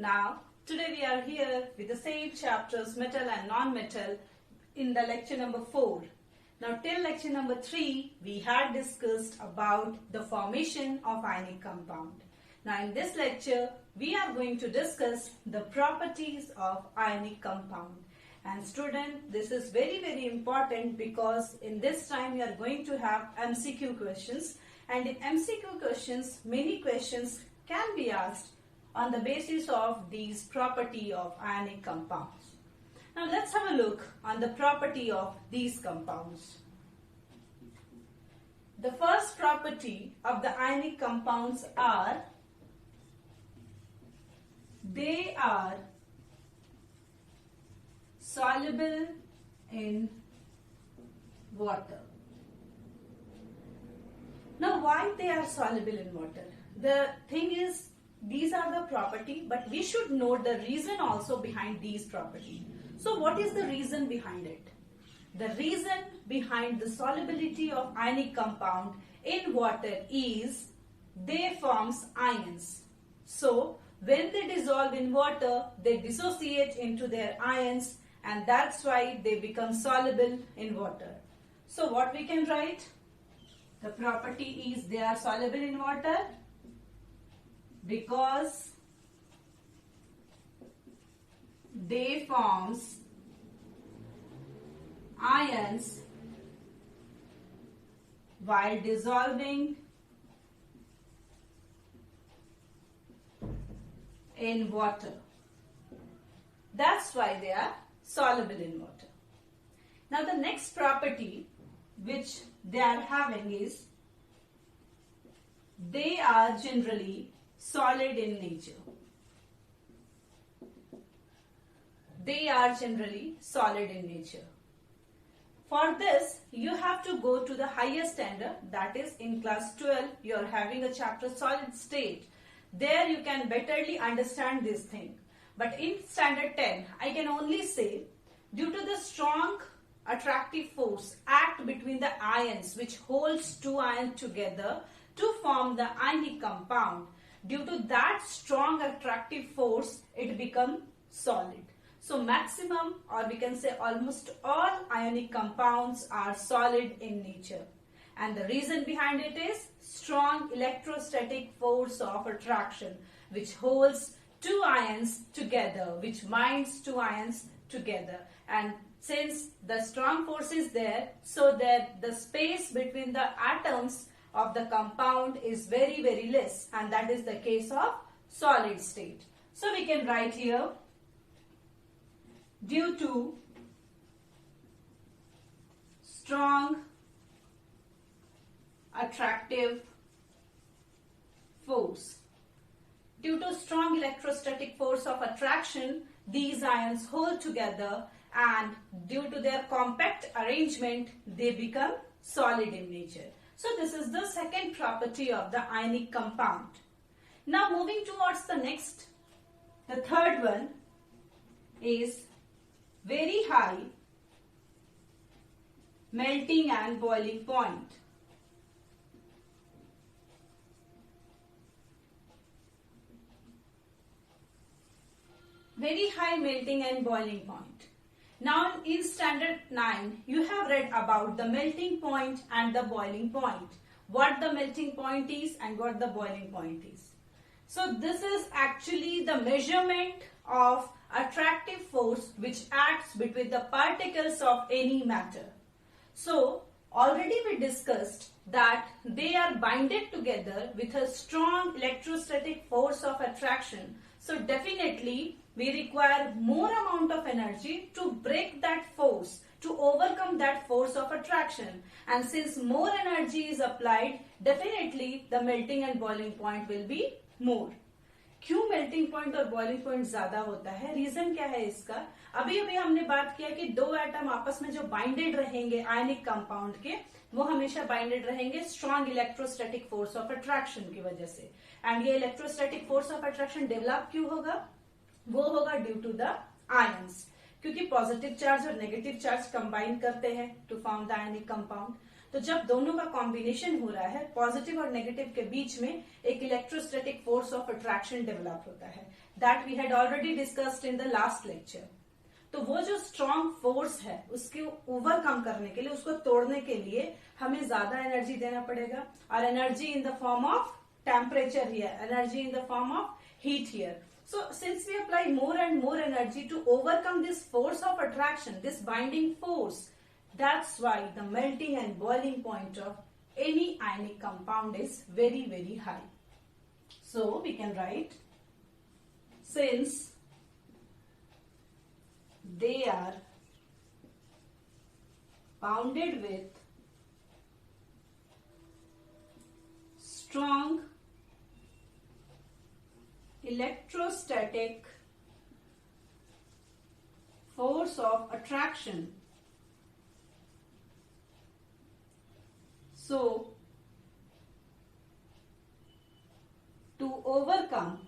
Now, today we are here with the same chapters, metal and non-metal, in the lecture number 4. Now, till lecture number 3, we had discussed about the formation of ionic compound. Now, in this lecture, we are going to discuss the properties of ionic compound. And student, this is very important because in this time we are going to have MCQ questions. And in MCQ questions, many questions can be asked on the basis of these property of ionic compounds. Now let's have a look on the property of these compounds. The first property of the ionic compounds are they are soluble in water. Now, why they are soluble in water? The thing is, these are the property, but we should know the reason also behind these property. So, what is the reason behind it? The reason behind the solubility of ionic compound in water is they forms ions. So, when they dissolve in water, they dissociate into their ions, and that's why they become soluble in water. So what we can write? The property is they are soluble in water because they forms ions while dissolving in water. That's why they are soluble in water. Now the next property which they are having is they are generally solid in nature. They are generally solid in nature. For this, you have to go to the higher standard, that is in class 12, you are having a chapter solid state. There you can betterly understand this thing. But in standard 10, I can only say due to the strong attractive force act between the ions which holds two ions together to form the ionic compound. Due to that strong attractive force, it becomes solid. So maximum, or we can say almost all ionic compounds are solid in nature. And the reason behind it is strong electrostatic force of attraction which holds two ions together, which binds two ions together. And since the strong force is there, so that the space between the atoms of the compound is very less, and that is the case of solid state. So we can write here, due to strong attractive force. Due to strong electrostatic force of attraction, these ions hold together, and due to their compact arrangement, they become solid in nature. So this is the second property of the ionic compound. Now moving towards the next, the third one is very high melting and boiling point. Very high melting and boiling point. Now in standard 9, you have read about the melting point and the boiling point. What the melting point is and what the boiling point is. So this is actually the measurement of attractive force which acts between the particles of any matter. So already we discussed that they are binded together with a strong electrostatic force of attraction. So definitely we require more amount of energy to break that force, to overcome that force of attraction. And since more energy is applied, definitely the melting and boiling point will be more. क्यों melting point और boiling point ज्यादा होता है? Reason क्या है इसका? अभी हमने बात किया कि दो एटम आपस में जो बाइंडेड रहेंगे आयनिक कंपाउंड के, वो हमेशा बाइंडेड रहेंगे strong electrostatic force of attraction की वजह से. एंड ये electrostatic force of attraction develop क्यों होगा? वो होगा ड्यू टू द आयंस, क्योंकि पॉजिटिव चार्ज और नेगेटिव चार्ज कंबाइन करते हैं to form the ionic compound. तो जब दोनों का कॉम्बिनेशन हो रहा है, पॉजिटिव और नेगेटिव के बीच में एक electrostatic force of attraction develop होता है, that we had already discussed in the last lecture. तो वो जो स्ट्रॉन्ग फोर्स है उसके ओवरकम करने के लिए, उसको तोड़ने के लिए हमें ज्यादा एनर्जी देना पड़ेगा, और energy in the form of temperature here, energy in the form of heat here. So since we apply more and more energy to overcome this force of attraction, this binding force, that's why the melting and boiling point of any ionic compound is very, very high. So we can write, since they are bounded with strong electrostatic force of attraction, so to overcome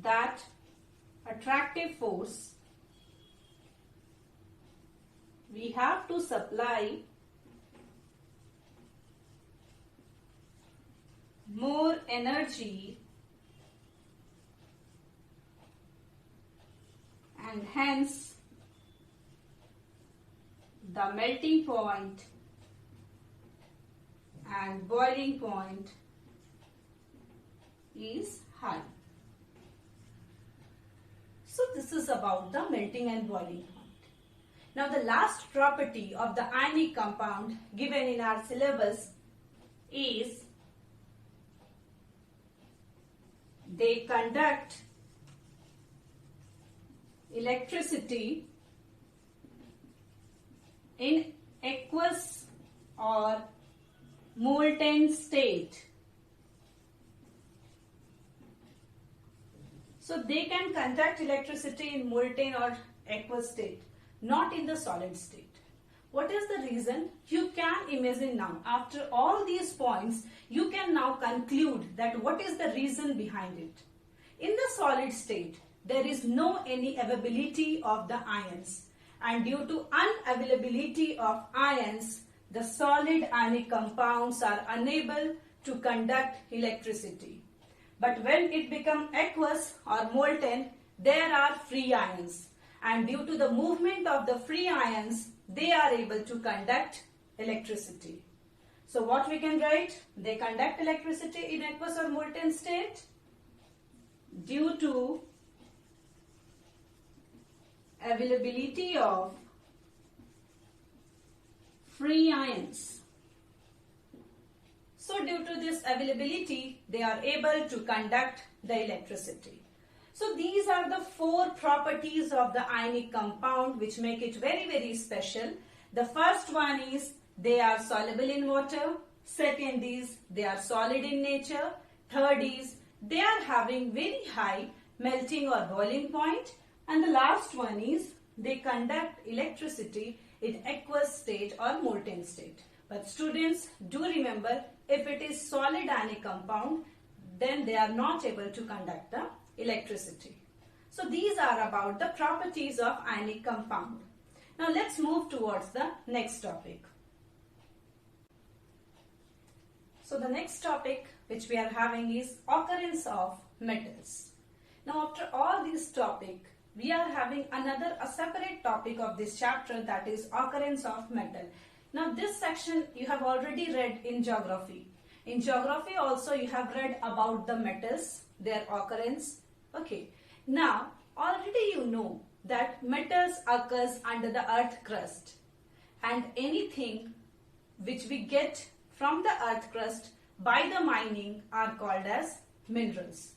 that attractive force, we have to supply more energy, and hence the melting point and boiling point is high. So this is about the melting and boiling point. Now the last property of the ionic compound given in our syllabus is they conduct electricity in aqueous or molten state. So they can conduct electricity in molten or aqueous state, not in the solid state. What is the reason? You can imagine now, after all these points, you can now conclude that what is the reason behind it. In the solid state, there is no any availability of the ions, and due to unavailability of ions, the solid ionic compounds are unable to conduct electricity. But when it becomes aqueous or molten, there are free ions, and due to the movement of the free ions, they are able to conduct electricity. So what we can write? They conduct electricity in aqueous or molten state due to availability of free ions. So due to this availability, they are able to conduct the electricity. So these are the four properties of the ionic compound which make it very, very special. The first one is they are soluble in water. Second is they are solid in nature. Third is they are having very high melting or boiling point. And the last one is they conduct electricity in aqueous state or molten state. But students, do remember, if it is solid ionic compound, then they are not able to conduct the electricity. So these are about the properties of ionic compound. Now let's move towards the next topic. So the next topic which we are having is occurrence of metals. Now after all these topics, we are having a separate topic of this chapter, that is occurrence of metal. Now this section you have already read in geography. In geography also you have read about the metals, their occurrence. Okay. Now already you know that metals occurs under the earth crust, and anything which we get from the earth crust by the mining are called as minerals.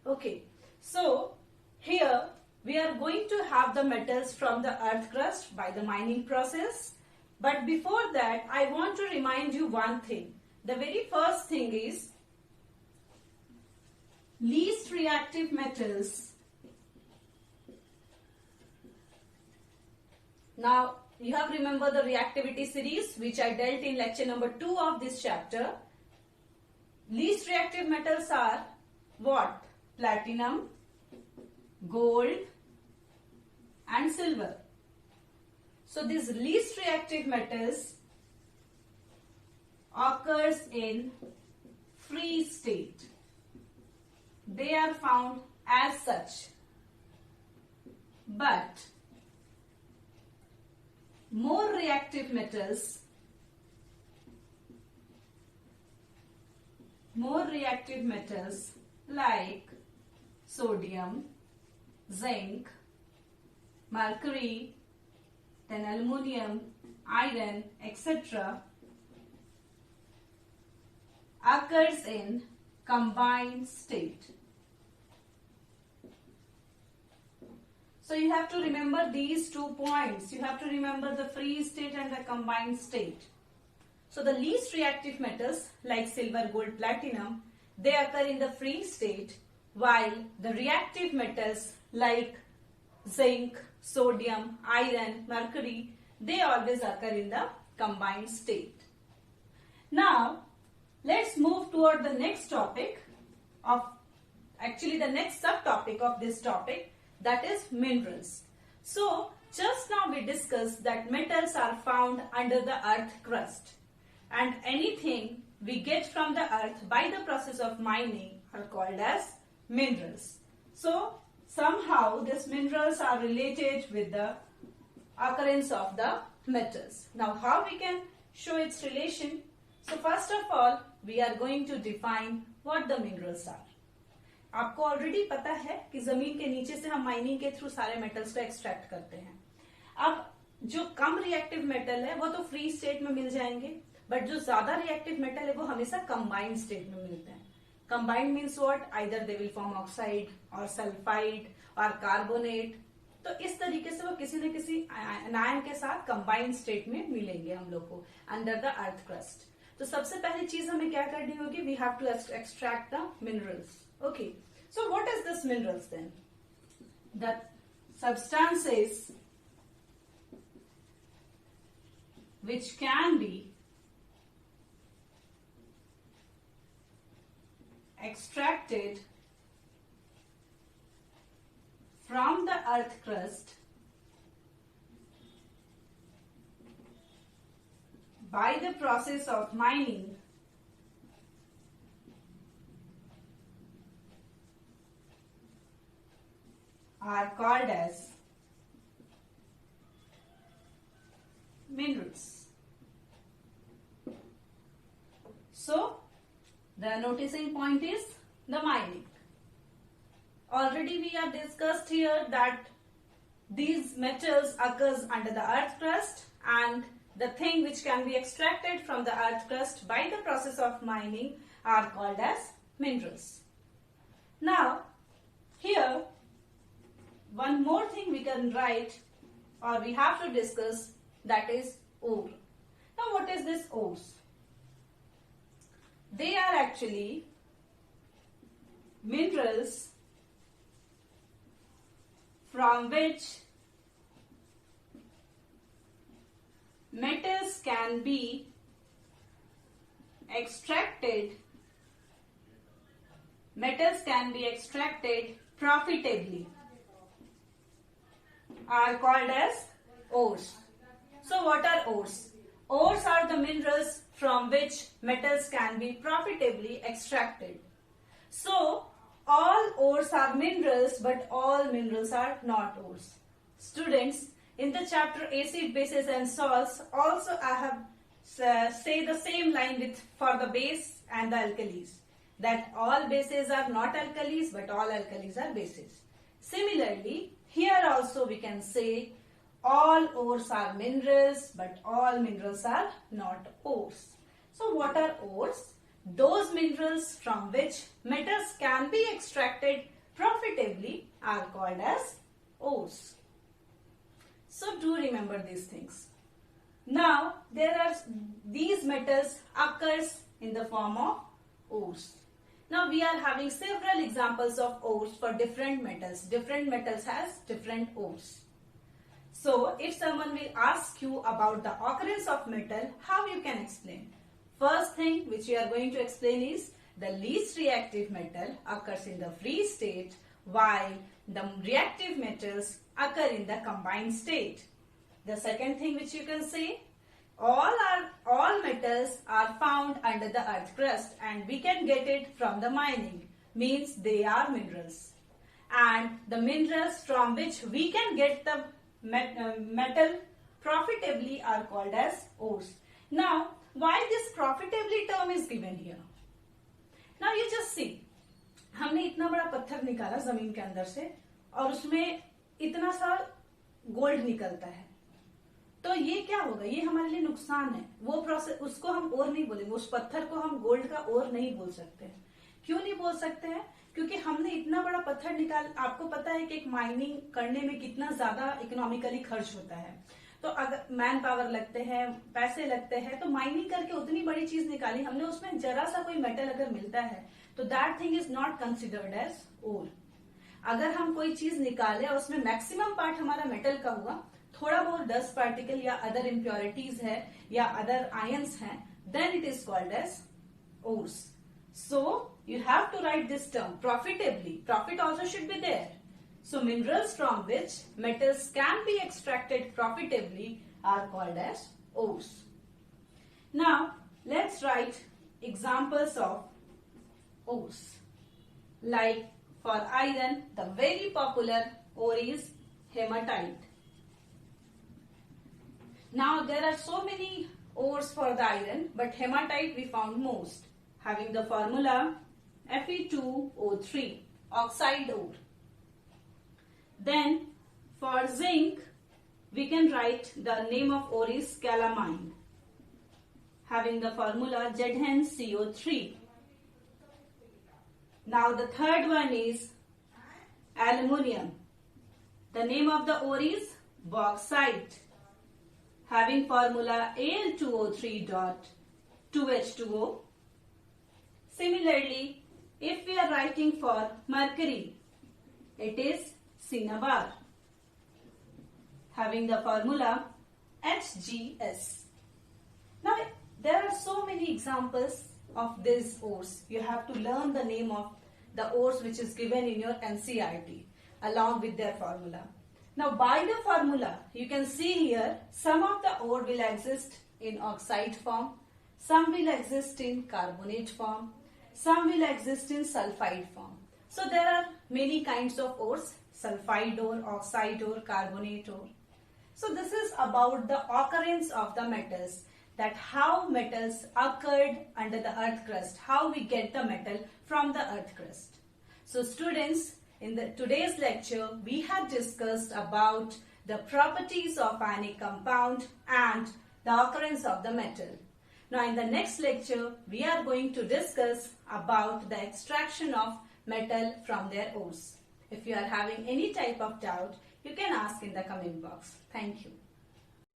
Okay. So here we are going to have the metals from the earth crust by the mining process. But before that, I want to remind you one thing. The very first thing is least reactive metals. Now, you have remembered the reactivity series which I dealt in lecture number 2 of this chapter. Least reactive metals are what? Platinum, gold and silver. So these least reactive metals occurs in free state. They are found as such. But more reactive metals like sodium, zinc, mercury, then aluminum, iron, etc. occurs in combined state. So you have to remember these 2 points. You have to remember the free state and the combined state. So the least reactive metals like silver, gold, platinum, they occur in the free state, while the reactive metals like zinc, sodium, iron, mercury, they always occur in the combined state. Now, let's move toward the next topic of, actually the next subtopic of this topic, that is minerals. So, just now we discussed that metals are found under the earth crust, and anything we get from the earth by the process of mining are called as minerals. So, somehow these minerals are related with the occurrence of the metals. Now, how we can show its relation? So, first of all, we are going to define what the minerals are. आपको already पता है कि जमीन के नीचे से हम mining के थ्रू सारे मेटल्स को एक्सट्रैक्ट करते हैं. अब जो कम रिएक्टिव मेटल है वो तो फ्री स्टेट में मिल जाएंगे, बट जो ज्यादा रिएक्टिव मेटल है वो हमेशा कंबाइंड स्टेट में मिलते हैं. Combined means what? Either they will form oxide और सल्फाइड और कार्बोनेट. तो इस तरीके से वो किसी न किसी आयन के साथ कंबाइंड स्टेट में मिलेंगे हम लोग को अंडर द अर्थ क्रस्ट. तो सबसे पहली चीज हमें क्या करनी होगी? We have to extract the minerals. Okay, so what is this minerals then? The substances which can be extracted from the earth crust by the process of mining are called as minerals. So, the noticing point is the mining. Already we have discussed here that these metals occurs under the earth crust, and the thing which can be extracted from the earth crust by the process of mining are called as minerals. Now, here one more thing we can write or we have to discuss, that is ore. Now what is this ores? They are actually minerals from which metals can be extracted profitably, are called as ores. So what are ores? Ores are the minerals from which metals can be profitably extracted. So all ores are minerals, but all minerals are not ores. Students, in the chapter acid, bases and salts, also I have say the same line with for the base and the alkalis, that all bases are not alkalis, but all alkalis are bases. Similarly, here also we can say all ores are minerals, but all minerals are not ores. So what are ores? Those minerals from which metals can be extracted profitably are called as ores. So do remember these things. Now these metals occurs in the form of ores. Now we are having several examples of ores for different metals. Different metals has different ores. So if someone will ask you about the occurrence of metal, how you can explain? First thing which we are going to explain is the least reactive metal occurs in the free state, while the reactive metals occur in the combined state. The second thing which you can say, all metals are found under the earth crust and we can get it from the mining, means they are minerals. And the minerals from which we can get the metal profitably are called as ores. Now, why this profitably term is given here? Now you just see, हमने इतना बड़ा पत्थर निकाला जमीन के अंदर से और उसमें इतना सा गोल्ड निकलता है, तो ये क्या होगा, ये हमारे लिए नुकसान है। वो प्रोसेस, उसको हम ओर नहीं बोलेंगे, उस पत्थर को हम गोल्ड का ओर नहीं बोल सकते हैं। क्यों नहीं बोल सकते हैं? क्योंकि हमने इतना बड़ा पत्थर निकाल, आपको पता है कि एक माइनिंग करने में कितना ज्यादा इकोनॉमिकली खर्च होता है, तो अगर मैन पावर लगते हैं, पैसे लगते हैं, तो माइनिंग करके उतनी बड़ी चीज निकाली हमने, उसमें जरा सा कोई मेटल अगर मिलता है तो that thing is not considered as or. अगर हम कोई चीज निकाले और उसमें मैक्सिमम पार्ट हमारा मेटल का हुआ, थोड़ा बहुत डस्ट पार्टिकल या अदर इम्प्योरिटीज है या अदर आयंस हैं, then it is called as ores. So you have to write this term profitably. Profit also should be there. So minerals from which metals can be extracted profitably are called as ores. Now let's write examples of ores. Like for iron, the very popular ore is hematite. Now there are so many ores for the iron, but hematite we found most, having the formula Fe2O3, oxide ore. Then for zinc, we can write the name of ore is calamine, having the formula ZnCO3. Now the third one is aluminium. The name of the ore is bauxite, having formula Al2O3 dot 2H2O. Similarly, if we are writing for mercury, it is cinnabar, having the formula HgS. Now, there are so many examples of these ores. You have to learn the name of the ores which is given in your NCERT along with their formula. Now, by the formula, you can see here some of the ore will exist in oxide form, some will exist in carbonate form, some will exist in sulfide form. So there are many kinds of ores: sulfide ore, oxide ore, carbonate ore. So this is about the occurrence of the metals, that how metals occurred under the earth crust, how we get the metal from the earth crust. So students, in today's lecture, we have discussed about the properties of ionic compound and the occurrence of the metal. Now in the next lecture, we are going to discuss about the extraction of metal from their ores. If you are having any type of doubt, you can ask in the comment box. Thank you.